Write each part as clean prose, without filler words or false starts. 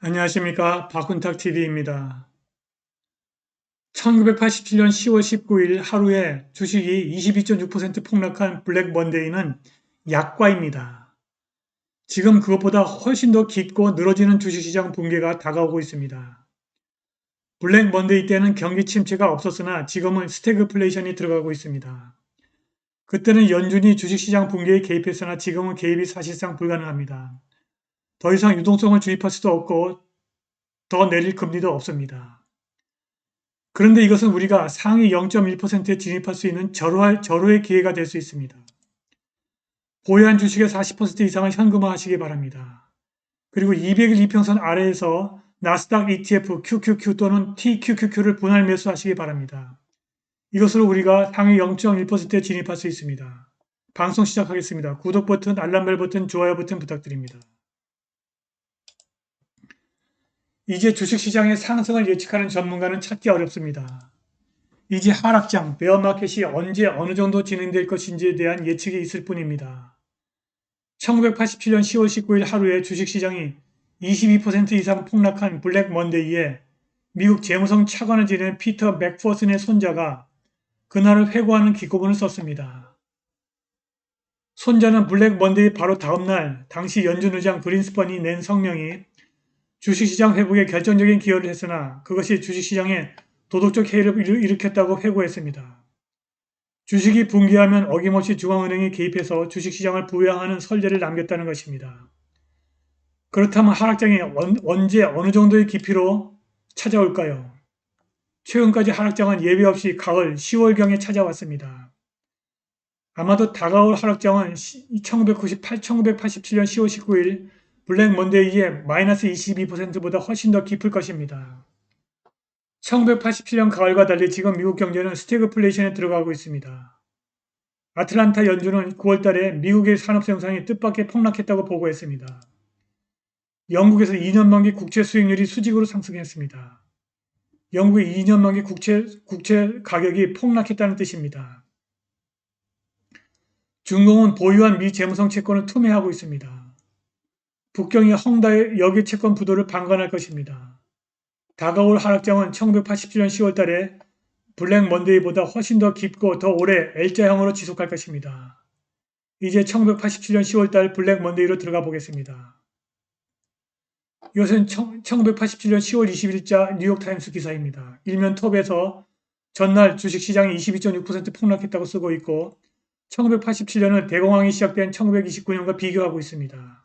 안녕하십니까. 박훈탁TV입니다. 1987년 10월 19일 하루에 주식이 22.6% 폭락한 블랙 먼데이는 약과입니다. 지금 그것보다 훨씬 더 깊고 늘어지는 주식시장 붕괴가 다가오고 있습니다. 블랙 먼데이 때는 경기 침체가 없었으나 지금은 스태그플레이션이 들어가고 있습니다. 그때는 연준이 주식시장 붕괴에 개입했으나 지금은 개입이 사실상 불가능합니다. 더 이상 유동성을 주입할 수도 없고 더 내릴 금리도 없습니다. 그런데 이것은 우리가 상위 0.1%에 진입할 수 있는 절호의 기회가 될 수 있습니다. 보유한 주식의 40% 이상을 현금화하시기 바랍니다. 그리고 200일 이평선 아래에서 나스닥 ETF QQQ 또는 TQQQ를 분할 매수하시기 바랍니다. 이것으로 우리가 상위 0.1%에 진입할 수 있습니다. 방송 시작하겠습니다. 구독 버튼, 알람벨 버튼, 좋아요 버튼 부탁드립니다. 이제 주식시장의 상승을 예측하는 전문가는 찾기 어렵습니다. 이제 하락장, 베어마켓이 언제 어느 정도 진행될 것인지에 대한 예측이 있을 뿐입니다. 1987년 10월 19일 하루에 주식시장이 22% 이상 폭락한 블랙 먼데이에 미국 재무성 차관을 지낸 피터 맥퍼슨의 손자가 그날을 회고하는 기고문을 썼습니다. 손자는 블랙 먼데이 바로 다음날 당시 연준 의장 그린스펀이 낸 성명이 주식시장 회복에 결정적인 기여를 했으나 그것이 주식시장에 도덕적 해이를 일으켰다고 회고했습니다. 주식이 붕괴하면 어김없이 중앙은행이 개입해서 주식시장을 부양하는 선례를 남겼다는 것입니다. 그렇다면 하락장이 언제 어느 정도의 깊이로 찾아올까요? 최근까지 하락장은 예외 없이 가을 10월경에 찾아왔습니다. 아마도 다가올 하락장은 1987년 10월 19일 블랙 먼데이의 마이너스 22%보다 훨씬 더 깊을 것입니다. 1987년 가을과 달리 지금 미국 경제는 스태그플레이션에 들어가고 있습니다. 아틀란타 연준은 9월 달에 미국의 산업 생산이 뜻밖의 폭락했다고 보고했습니다. 영국에서 2년 만기 국채 수익률이 수직으로 상승했습니다. 영국의 2년 만기 국채 가격이 폭락했다는 뜻입니다. 중공은 보유한 미 재무성 채권을 투매하고 있습니다. 북경이 헝다의 여객 채권 부도를 방관할 것입니다. 다가올 하락장은 1987년 10월 달에 블랙 먼데이보다 훨씬 더 깊고 더 오래 L자형으로 지속할 것입니다. 이제 1987년 10월 달 블랙 먼데이로 들어가 보겠습니다. 이것은 1987년 10월 20일자 뉴욕타임스 기사입니다. 일면 톱에서 전날 주식시장이 22.6% 폭락했다고 쓰고 있고 1987년은 대공황이 시작된 1929년과 비교하고 있습니다.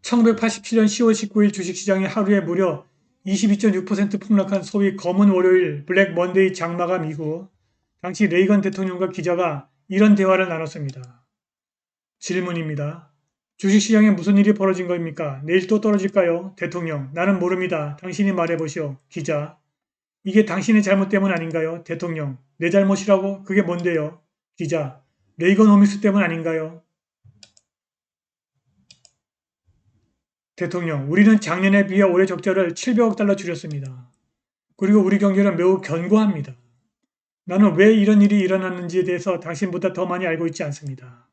1987년 10월 19일 주식시장이 하루에 무려 22.6% 폭락한 소위 검은 월요일 블랙 먼데이 장마감 이후 당시 레이건 대통령과 기자가 이런 대화를 나눴습니다. 질문입니다. 주식시장에 무슨 일이 벌어진 겁니까? 내일 또 떨어질까요? 대통령, 나는 모릅니다. 당신이 말해보시오. 기자, 이게 당신의 잘못 때문 아닌가요? 대통령, 내 잘못이라고? 그게 뭔데요? 기자, 레이건오믹스 때문 아닌가요? 대통령, 우리는 작년에 비해 올해 적자를 700억 달러 줄였습니다. 그리고 우리 경제는 매우 견고합니다. 나는 왜 이런 일이 일어났는지에 대해서 당신보다 더 많이 알고 있지 않습니다.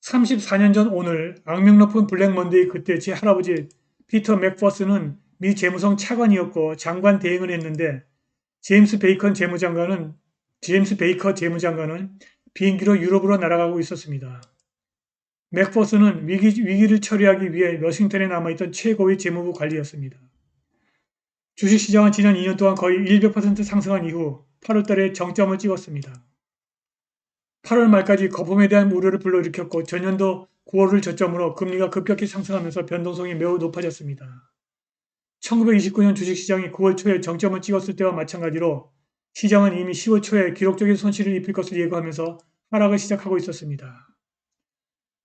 34년 전 오늘 악명 높은 블랙 먼데이 그때 제 할아버지 피터 맥퍼슨은 미 재무성 차관이었고 장관 대행을 했는데 제임스 베이커 재무장관은 비행기로 유럽으로 날아가고 있었습니다. 맥퍼슨은 위기를 처리하기 위해 워싱턴에 남아있던 최고의 재무부 관리였습니다. 주식시장은 지난 2년 동안 거의 100% 상승한 이후 8월 달에 정점을 찍었습니다. 8월 말까지 거품에 대한 우려를 불러일으켰고 전년도 9월을 저점으로 금리가 급격히 상승하면서 변동성이 매우 높아졌습니다. 1929년 주식시장이 9월 초에 정점을 찍었을 때와 마찬가지로 시장은 이미 10월 초에 기록적인 손실을 입힐 것을 예고하면서 하락을 시작하고 있었습니다.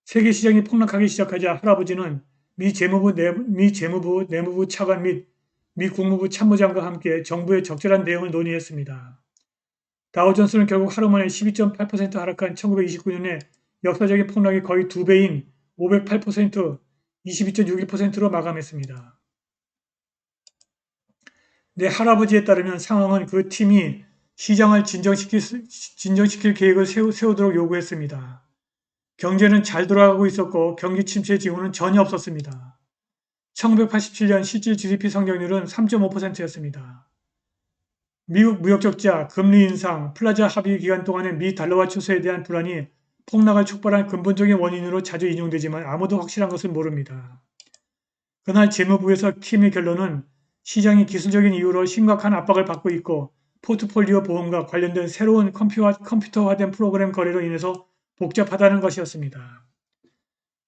세계 시장이 폭락하기 시작하자 할아버지는 미 재무부 내무부 차관 및 미 국무부 참모장과 함께 정부의 적절한 대응을 논의했습니다. 다우존스는 결국 하루 만에 12.8% 하락한 1929년에 역사적인 폭락이 거의 2배인 508%, 22.61%로 마감했습니다. 내 할아버지에 따르면 상황은 그 팀이 시장을 진정시킬 계획을 세우도록 요구했습니다. 경제는 잘 돌아가고 있었고 경기 침체 징후는 전혀 없었습니다. 1987년 실질 GDP 성장률은 3.5%였습니다. 미국 무역 적자, 금리 인상, 플라자 합의 기간 동안의 미 달러화 추세에 대한 불안이 폭락을 촉발한 근본적인 원인으로 자주 인용되지만 아무도 확실한 것을 모릅니다. 그날 재무부에서 킴의 결론은 시장이 기술적인 이유로 심각한 압박을 받고 있고 포트폴리오 보험과 관련된 새로운 컴퓨터화된 프로그램 거래로 인해서 복잡하다는 것이었습니다.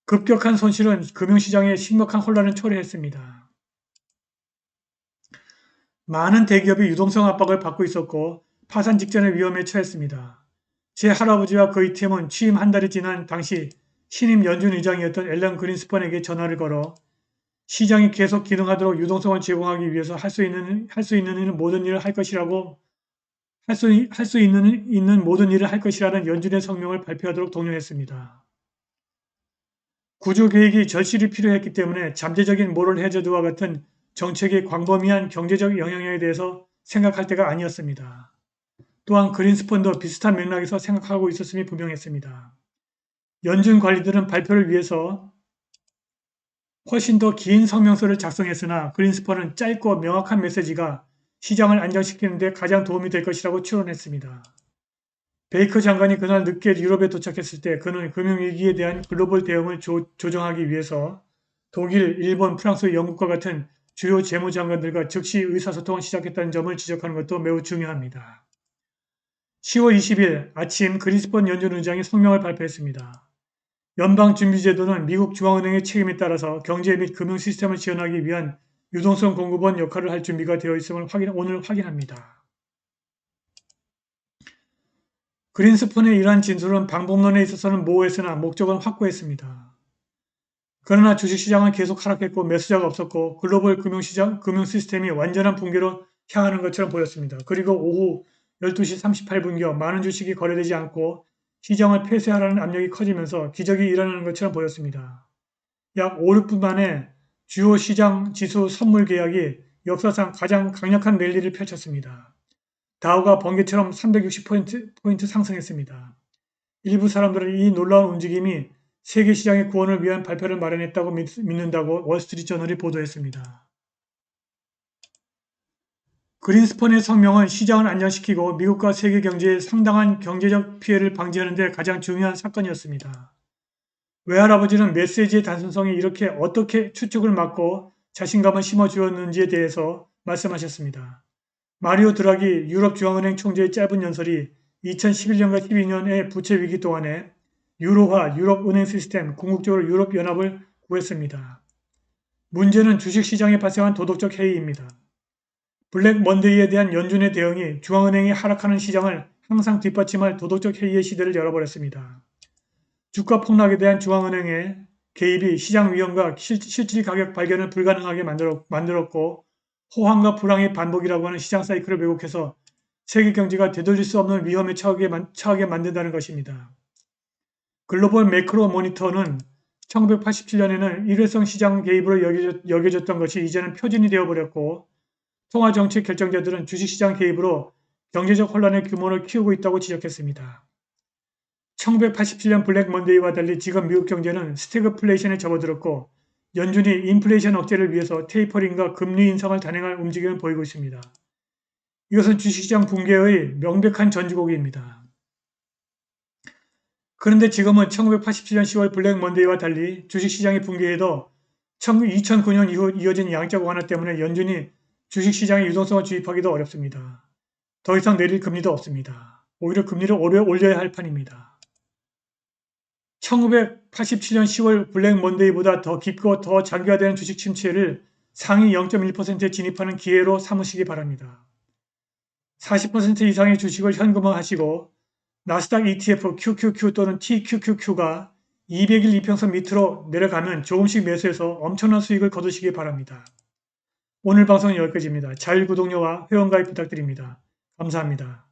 급격한 손실은 금융시장에 심각한 혼란을 초래했습니다. 많은 대기업이 유동성 압박을 받고 있었고 파산 직전의 위험에 처했습니다. 제 할아버지와 그의 팀은 취임 한 달이 지난 당시 신임 연준 의장이었던 앨런 그린스펀에게 전화를 걸어 시장이 계속 기능하도록 유동성을 제공하기 위해서 할 수 있는 모든 일을 할 것이라고 할 수 있는 모든 일을 할 것이라는 연준의 성명을 발표하도록 독려했습니다. 구조 계획이 절실히 필요했기 때문에 잠재적인 모럴 해저드와 같은 정책의 광범위한 경제적 영향에 대해서 생각할 때가 아니었습니다. 또한 그린스펀도 비슷한 맥락에서 생각하고 있었음이 분명했습니다. 연준 관리들은 발표를 위해서 훨씬 더 긴 성명서를 작성했으나 그린스펀은 짧고 명확한 메시지가 시장을 안정시키는 데 가장 도움이 될 것이라고 추론했습니다. 베이커 장관이 그날 늦게 유럽에 도착했을 때 그는 금융위기에 대한 글로벌 대응을 조정하기 위해서 독일, 일본, 프랑스, 영국과 같은 주요 재무장관들과 즉시 의사소통을 시작했다는 점을 지적하는 것도 매우 중요합니다. 10월 20일 아침 그린스펀 연준 의장이 성명을 발표했습니다. 연방준비제도는 미국 중앙은행의 책임에 따라서 경제 및 금융 시스템을 지원하기 위한 유동성 공급원 역할을 할 준비가 되어 있음을 오늘 확인합니다. 그린스펀의 이러한 진술은 방법론에 있어서는 모호했으나 목적은 확고했습니다. 그러나 주식시장은 계속 하락했고 매수자가 없었고 글로벌 금융 시스템이 완전한 붕괴로 향하는 것처럼 보였습니다. 그리고 오후 12시 38분경 많은 주식이 거래되지 않고 시장을 폐쇄하라는 압력이 커지면서 기적이 일어나는 것처럼 보였습니다. 약 5, 6분 만에 주요 시장 지수 선물 계약이 역사상 가장 강력한 랠리를 펼쳤습니다. 다우가 번개처럼 360포인트 상승했습니다. 일부 사람들은 이 놀라운 움직임이 세계 시장의 구원을 위한 발표를 마련했다고 믿는다고 월스트리트저널이 보도했습니다. 그린스펀의 성명은 시장을 안정시키고 미국과 세계 경제에 상당한 경제적 피해를 방지하는 데 가장 중요한 사건이었습니다. 외할아버지는 메시지의 단순성이 이렇게 어떻게 추측을 막고 자신감을 심어주었는지에 대해서 말씀하셨습니다. 마리오 드라기 유럽 중앙은행 총재의 짧은 연설이 2011년과 12년의 부채 위기 동안에 유로화, 유럽 은행 시스템, 궁극적으로 유럽 연합을 구했습니다. 문제는 주식시장에 발생한 도덕적 해이입니다. 블랙 먼데이에 대한 연준의 대응이 중앙은행이 하락하는 시장을 항상 뒷받침할 도덕적 해이의 시대를 열어버렸습니다. 주가 폭락에 대한 중앙은행의 개입이 시장 위험과 실질 가격 발견을 불가능하게 만들었고 호황과 불황의 반복이라고 하는 시장 사이클을 왜곡해서 세계 경제가 되돌릴 수 없는 위험에 처하게 만든다는 것입니다. 글로벌 매크로 모니터는 1987년에는 일회성 시장 개입으로 여겨졌던 것이 이제는 표준이 되어버렸고 통화정책 결정자들은 주식시장 개입으로 경제적 혼란의 규모를 키우고 있다고 지적했습니다. 1987년 블랙 먼데이와 달리 지금 미국 경제는 스태그플레이션에 접어들었고 연준이 인플레이션 억제를 위해서 테이퍼링과 금리 인상을 단행할 움직임을 보이고 있습니다. 이것은 주식시장 붕괴의 명백한 전주곡입니다. 그런데 지금은 1987년 10월 블랙 먼데이와 달리 주식시장이 붕괴해도 2009년 이후 이어진 양적 완화 때문에 연준이 주식시장에 유동성을 주입하기도 어렵습니다. 더 이상 내릴 금리도 없습니다. 오히려 금리를 올려야 할 판입니다. 1987년 10월 블랙 먼데이보다 더 깊고 더 장기화되는 주식 침체를 상위 0.1%에 진입하는 기회로 삼으시기 바랍니다. 40% 이상의 주식을 현금화하시고 나스닥 ETF QQQ 또는 TQQQ가 200일 이평선 밑으로 내려가면 조금씩 매수해서 엄청난 수익을 거두시기 바랍니다. 오늘 방송은 여기까지입니다. 자율구독료와 회원가입 부탁드립니다. 감사합니다.